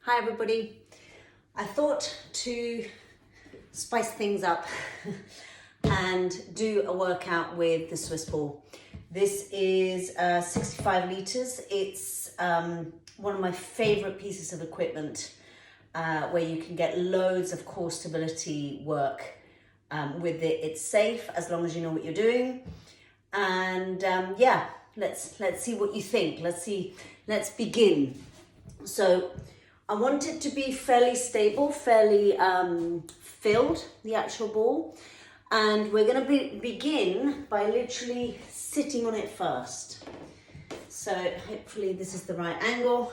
Hi everybody. I thought to spice things up and do a workout with the Swissball. This is 65 litres. It's one of my favourite pieces of equipment where you can get loads of core stability work with it. It's safe as long as you know what you're doing. And yeah, let's see what you think. Let's begin. So I want it to be fairly stable, fairly filled, the actual ball. And we're going to begin by literally sitting on it first. So hopefully this is the right angle.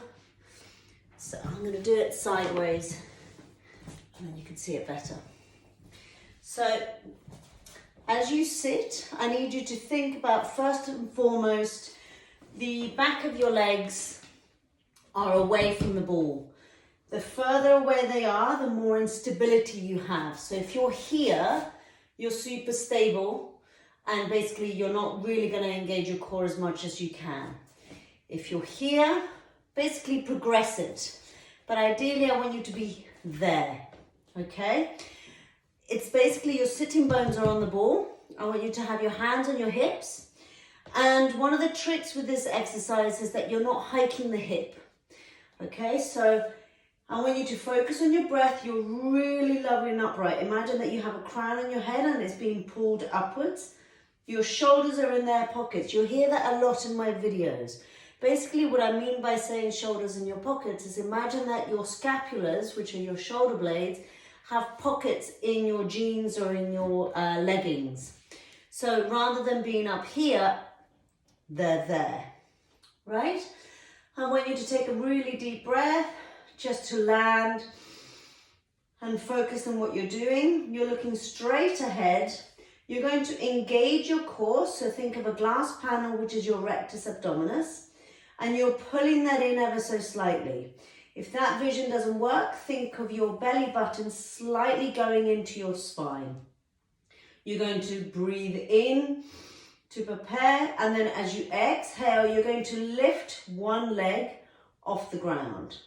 So I'm going to do it sideways and then you can see it better. So as you sit, I need you to think about, first and foremost, the back of your legs are away from the ball. The further away they are, the more instability you have. So if you're here, you're super stable and basically you're not really going to engage your core as much as you can. If you're here, basically progress it. But ideally I want you to be there, okay? It's basically your sitting bones are on the ball. I want you to have your hands on your hips. And one of the tricks with this exercise is that you're not hiking the hip. Okay, so I want you to focus on your breath. You're really lovely and upright. Imagine that you have a crown on your head and it's being pulled upwards. Your shoulders are in their pockets. You'll hear that a lot in my videos. Basically, what I mean by saying shoulders in your pockets is imagine that your scapulars, which are your shoulder blades, have pockets in your jeans or in your leggings. So rather than being up here, they're there, right? I want you to take a really deep breath just to land and focus on what you're doing. You're looking straight ahead. You're going to engage your core. So think of a glass panel, which is your rectus abdominis, and you're pulling that in ever so slightly. If that vision doesn't work, think of your belly button slightly going into your spine. You're going to breathe in to prepare, and then as you exhale, you're going to lift one leg off the ground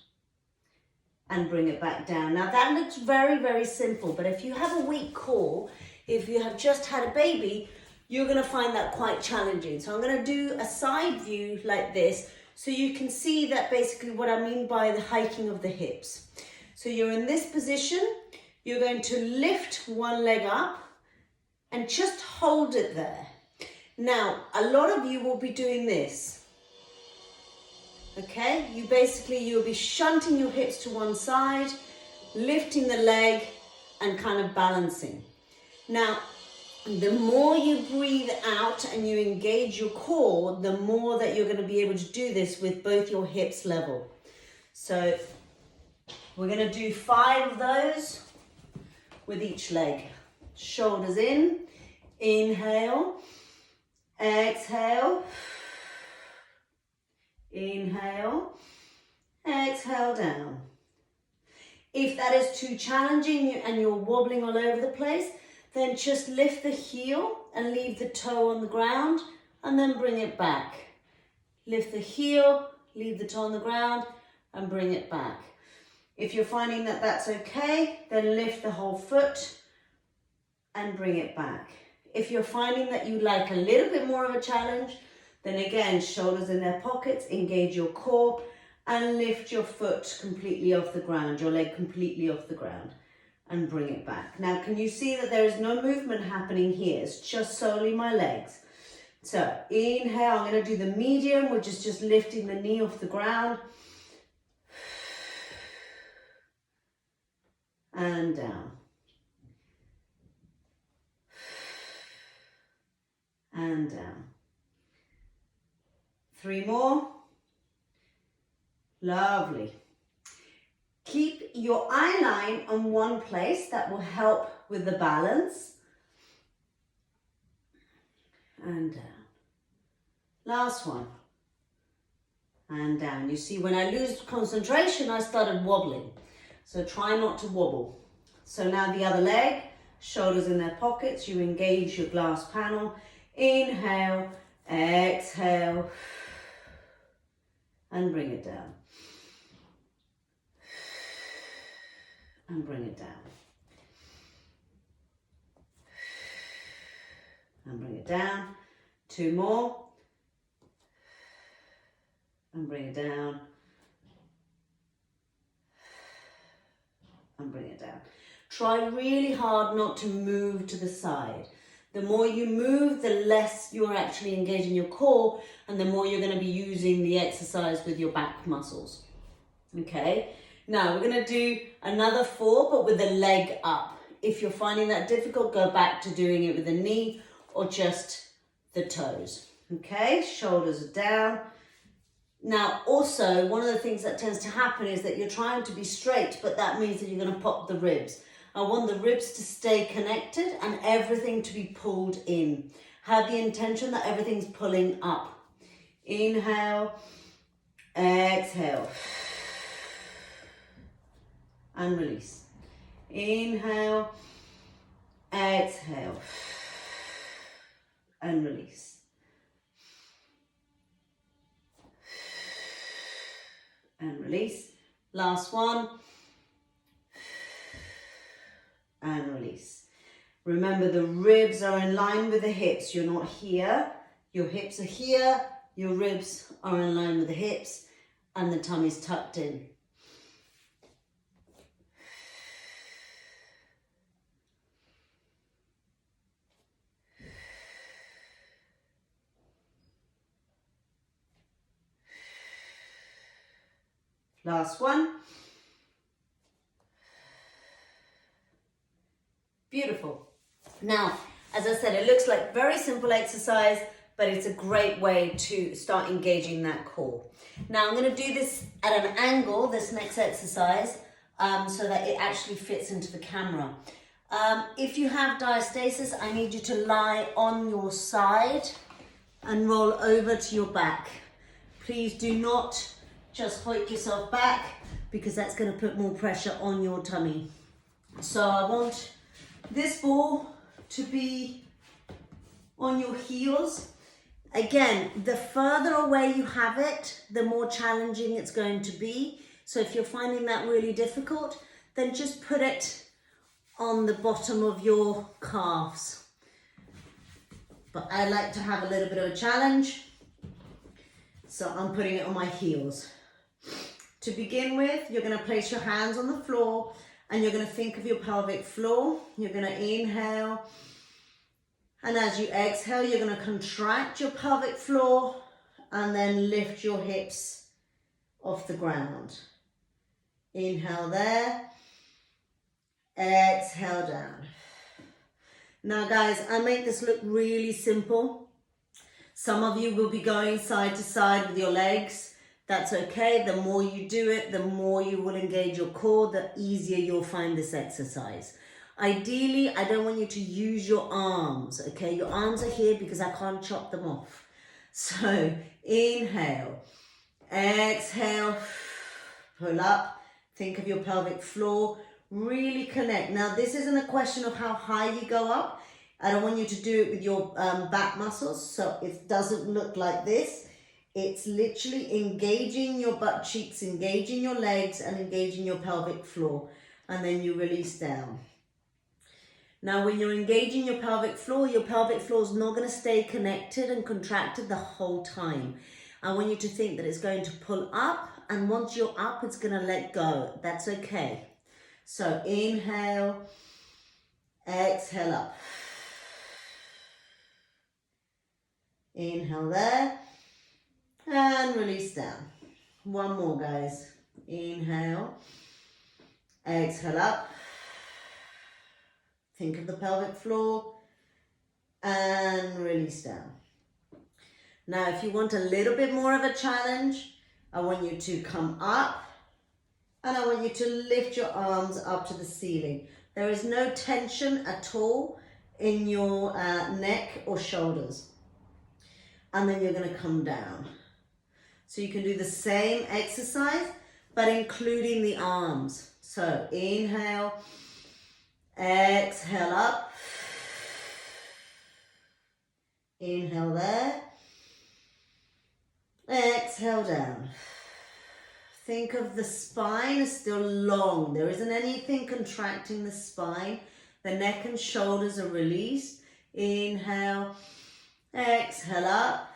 and bring it back down. Now that looks very, very simple, but if you have a weak core, if you have just had a baby, you're going to find that quite challenging. So I'm going to do a side view like this so you can see that basically what I mean by the hiking of the hips. So you're in this position, you're going to lift one leg up and just hold it there. Now, a lot of you will be doing this, okay? You'll be shunting your hips to one side, lifting the leg and kind of balancing. Now, the more you breathe out and you engage your core, the more that you're going to be able to do this with both your hips level. So we're going to do 5 of those with each leg. Shoulders in, inhale. Exhale, inhale, exhale down. If that is too challenging and you're wobbling all over the place, then just lift the heel and leave the toe on the ground and then bring it back. Lift the heel, leave the toe on the ground and bring it back. If you're finding that that's okay, then lift the whole foot and bring it back. If you're finding that you like a little bit more of a challenge, then again, shoulders in their pockets, engage your core and lift your foot completely off the ground, your leg completely off the ground and bring it back. Now, can you see that there is no movement happening here? It's just solely my legs. So inhale, I'm going to do the medium, which is just lifting the knee off the ground and down. And down. 3 more. Lovely. Keep your eye line on one place. That will help with the balance. And down. Last one. And down. You see, when I lose concentration, I started wobbling. So try not to wobble. So now the other leg, shoulders in their pockets. You engage your glass panel. Inhale, exhale, and bring it down. and bring it down. And bring it down. 2 more. And bring it down. And bring it down. Try really hard not to move to the side. The more you move, the less you're actually engaging your core, and the more you're going to be using the exercise with your back muscles. Okay, now we're going to do another 4, but with the leg up. If you're finding that difficult, go back to doing it with the knee or just the toes. Okay, shoulders are down. Now, also, one of the things that tends to happen is that you're trying to be straight, but that means that you're going to pop the ribs. I want the ribs to stay connected and everything to be pulled in. Have the intention that everything's pulling up. Inhale, exhale, and release. Inhale, exhale, and release. And release. Last one. And release. Remember, the ribs are in line with the hips. You're not here. Your hips are here. Your ribs are in line with the hips and the tummy's tucked in. Last one. Beautiful. Now, as I said, it looks like very simple exercise, but it's a great way to start engaging that core. Now, I'm going to do this at an angle, this next exercise, so that it actually fits into the camera. If you have diastasis, I need you to lie on your side and roll over to your back. Please do not just hoik yourself back, because that's going to put more pressure on your tummy. So I want this ball to be on your heels. Again, the further away you have it, the more challenging it's going to be. So if you're finding that really difficult, then just put it on the bottom of your calves. But I like to have a little bit of a challenge, so I'm putting it on my heels. To begin with, you're going to place your hands on the floor and you're going to think of your pelvic floor. You're going to inhale, and as you exhale, you're going to contract your pelvic floor and then lift your hips off the ground. Inhale there, exhale down. Now guys, I make this look really simple. Some of you will be going side to side with your legs. That's okay. The more you do it, the more you will engage your core, the easier you'll find this exercise. Ideally, I don't want you to use your arms, okay? Your arms are here because I can't chop them off. So inhale, exhale, pull up, think of your pelvic floor, really connect. Now, this isn't a question of how high you go up. I don't want you to do it with your back muscles, so it doesn't look like this. It's literally engaging your butt cheeks, engaging your legs, and engaging your pelvic floor. And then you release down. Now, when you're engaging your pelvic floor is not going to stay connected and contracted the whole time. I want you to think that it's going to pull up, and once you're up, it's going to let go. That's okay. So inhale, exhale up. Inhale there. And release down. One more, guys. Inhale. Exhale up. Think of the pelvic floor. And release down. Now, if you want a little bit more of a challenge, I want you to come up. And I want you to lift your arms up to the ceiling. There is no tension at all in your neck or shoulders. And then you're going to come down. So you can do the same exercise, but including the arms. So inhale, exhale up. Inhale there. Exhale down. think of the spine as still long. There isn't anything contracting the spine. The neck and shoulders are released. Inhale, exhale up.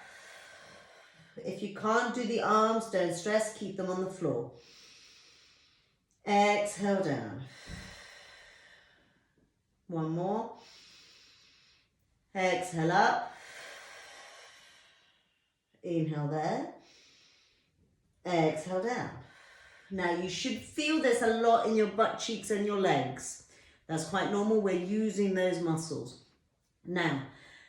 If you can't do the arms, don't stress, keep them on the floor. Exhale down. One more. Exhale up. Inhale there. Exhale down. Now you should feel this a lot in your butt cheeks and your legs. That's quite normal. We're using those muscles. Now,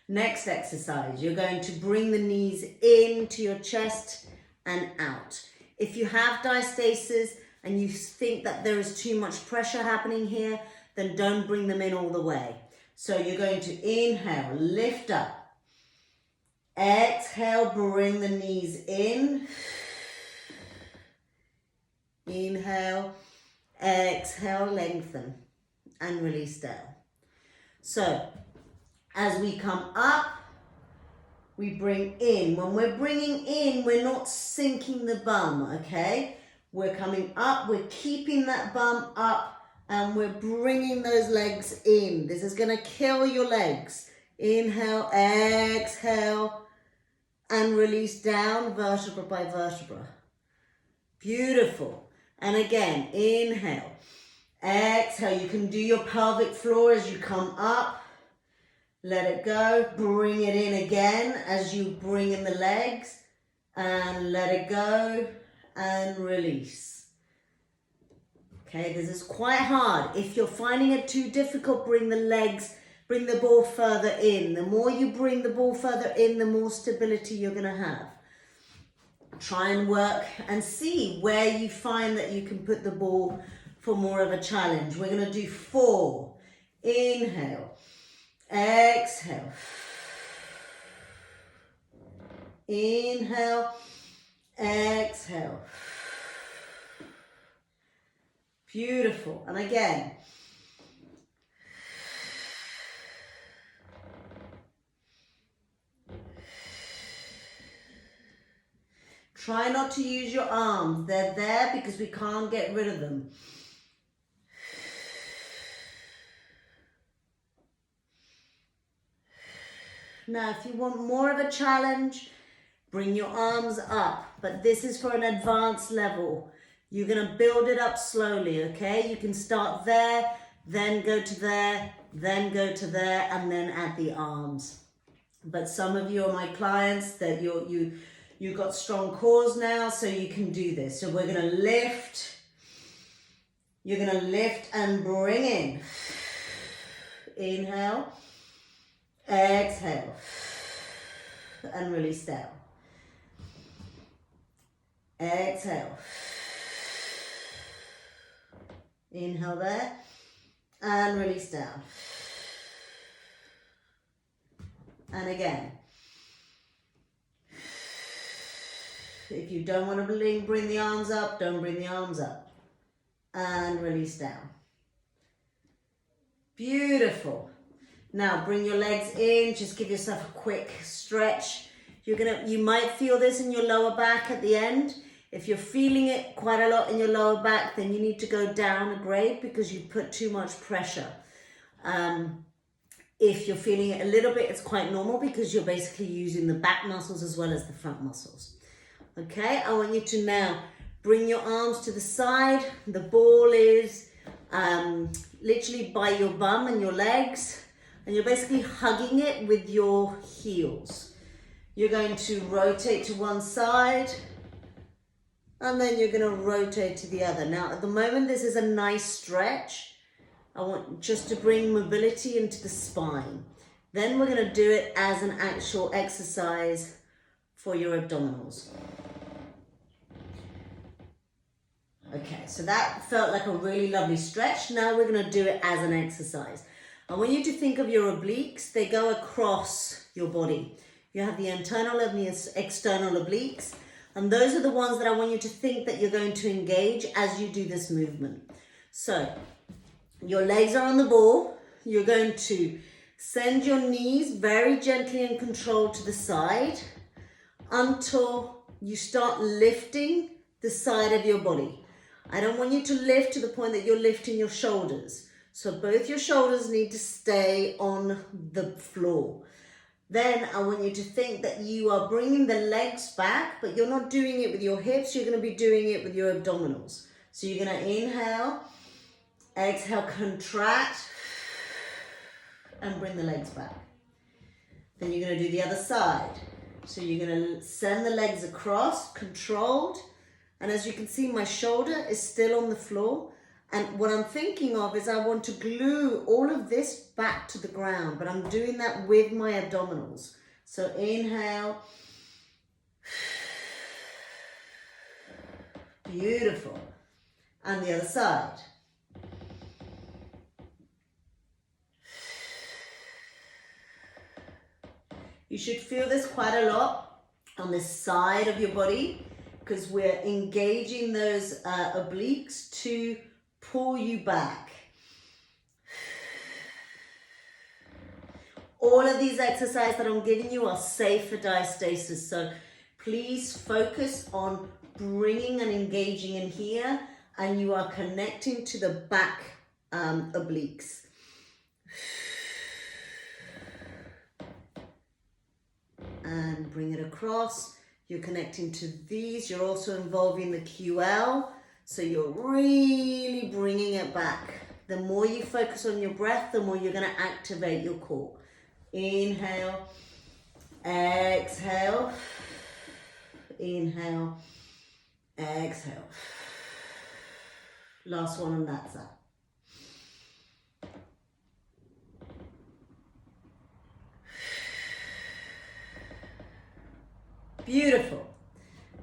next exercise, you're going to bring the knees into your chest and out. If you have diastasis and you think that there is too much pressure happening here, then don't bring them in all the way. So you're going to inhale, lift up. Exhale, bring the knees in. Inhale, exhale, lengthen and release down. So as we come up, we bring in. When we're bringing in, we're not sinking the bum, okay? We're coming up, we're keeping that bum up, and we're bringing those legs in. This is gonna kill your legs. Inhale, exhale, and release down, vertebra by vertebra. Beautiful. And again, inhale, exhale. You can do your pelvic floor as you come up. Let it go. Bring it in again as you bring in the legs. And let it go and release. Okay, this is quite hard. If you're finding it too difficult, bring the legs, bring the ball further in. The more you bring the ball further in, the more stability you're going to have. Try and work and see where you find that you can put the ball for more of a challenge. We're going to do 4. Inhale, exhale. Inhale, exhale. Beautiful. And again. Try not to use your arms. They're there because we can't get rid of them. Now, if you want more of a challenge, bring your arms up. But this is for an advanced level. You're going to build it up slowly, okay? You can start there, then go to there, then go to there, and then add the arms. But some of you are my clients that you've got strong cores now, so you can do this. So we're going to lift. You're going to lift and bring in. Inhale. Exhale. And release down. Exhale. Inhale there. And release down. And again. If you don't want to bring the arms up, don't bring the arms up. And release down. Beautiful. Now bring your legs in, just give yourself a quick stretch. You might feel this in your lower back at the end. If you're feeling it quite a lot in your lower back, then you need to go down a grade because you put too much pressure. If you're feeling it a little bit, it's quite normal because you're basically using the back muscles as well as the front muscles. Okay, I want you to now bring your arms to the side. The ball is literally by your bum and your legs, and you're basically hugging it with your heels. You're going to rotate to one side, and then you're going to rotate to the other. Now, at the moment, this is a nice stretch. I want just to bring mobility into the spine. Then we're going to do it as an actual exercise for your abdominals. Okay, so that felt like a really lovely stretch. Now we're going to do it as an exercise. I want you to think of your obliques. They go across your body. You have the internal and the external obliques. And those are the ones that I want you to think that you're going to engage as you do this movement. So your legs are on the ball. You're going to send your knees very gently and controlled to the side until you start lifting the side of your body. I don't want you to lift to the point that you're lifting your shoulders. So both your shoulders need to stay on the floor. Then I want you to think that you are bringing the legs back, but you're not doing it with your hips. You're going to be doing it with your abdominals. So you're going to inhale, exhale, contract, and bring the legs back. Then you're going to do the other side. So you're going to send the legs across, controlled. And as you can see, my shoulder is still on the floor. And what I'm thinking of is I want to glue all of this back to the ground, but I'm doing that with my abdominals. So inhale. Beautiful. And the other side. You should feel this quite a lot on this side of your body because we're engaging those obliques to pull you back. All of these exercises that I'm giving you are safe for diastasis, so please focus on bringing and engaging in here, and you are connecting to the back obliques. And bring it across. You're connecting to these. You're also involving the QL. So you're really bringing it back. The more you focus on your breath, the more you're going to activate your core. Inhale, exhale, inhale, exhale. Last one and that's that. Beautiful.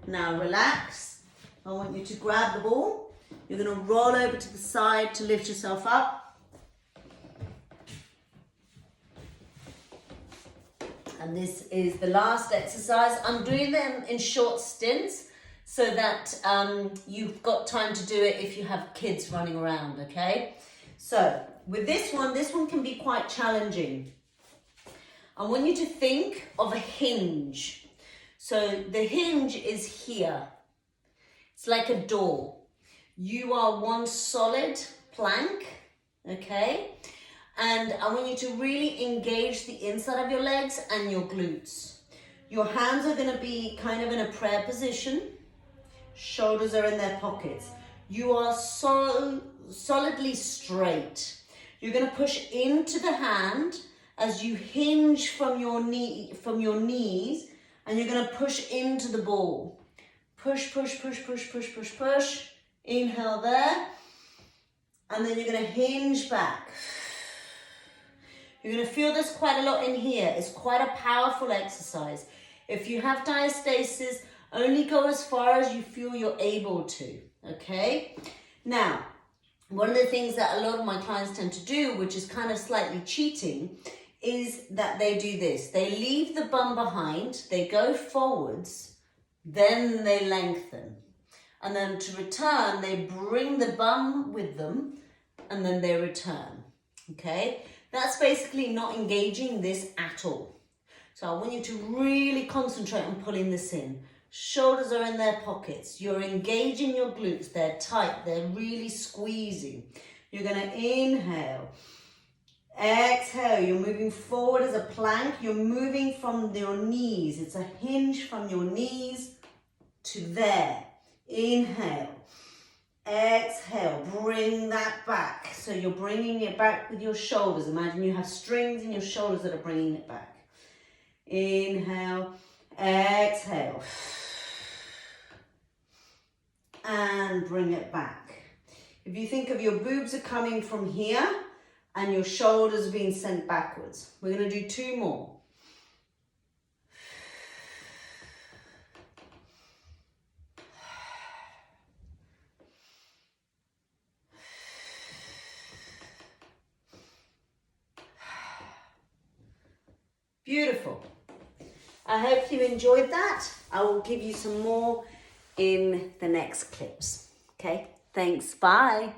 Now relax. I want you to grab the ball. You're going to roll over to the side to lift yourself up. And this is the last exercise. I'm doing them in short stints so that you've got time to do it if you have kids running around, okay? So with this one can be quite challenging. I want you to think of a hinge. So the hinge is here. It's like a door. You are one solid plank, okay? And I want you to really engage the inside of your legs and your glutes. Your hands are going to be kind of in a prayer position. Shoulders are in their pockets. You are so solidly straight. You're going to push into the hand as you hinge from your knees, and you're going to push into the ball. Push, push, push, push, push, push, push. Inhale there. And then you're going to hinge back. You're going to feel this quite a lot in here. It's quite a powerful exercise. If you have diastasis, only go as far as you feel you're able to, okay? Now, one of the things that a lot of my clients tend to do, which is kind of slightly cheating, is that they do this. They leave the bum behind, they go forwards, then they lengthen. And then to return, they bring the bum with them, and then they return, okay? That's basically not engaging this at all. So I want you to really concentrate on pulling this in. Shoulders are in their pockets. You're engaging your glutes. They're tight. They're really squeezing. You're going to inhale. Exhale. You're moving forward as a plank. You're moving from your knees. It's a hinge from your knees to there. Inhale. Exhale. Bring that back. So you're bringing it back with your shoulders. Imagine you have strings in your shoulders that are bringing it back. Inhale. Exhale. And bring it back. If you think of your boobs are coming from here and your shoulders being sent backwards. We're going to do 2 more. Beautiful. I hope you enjoyed that. I will give you some more in the next clips. Okay, thanks. Bye.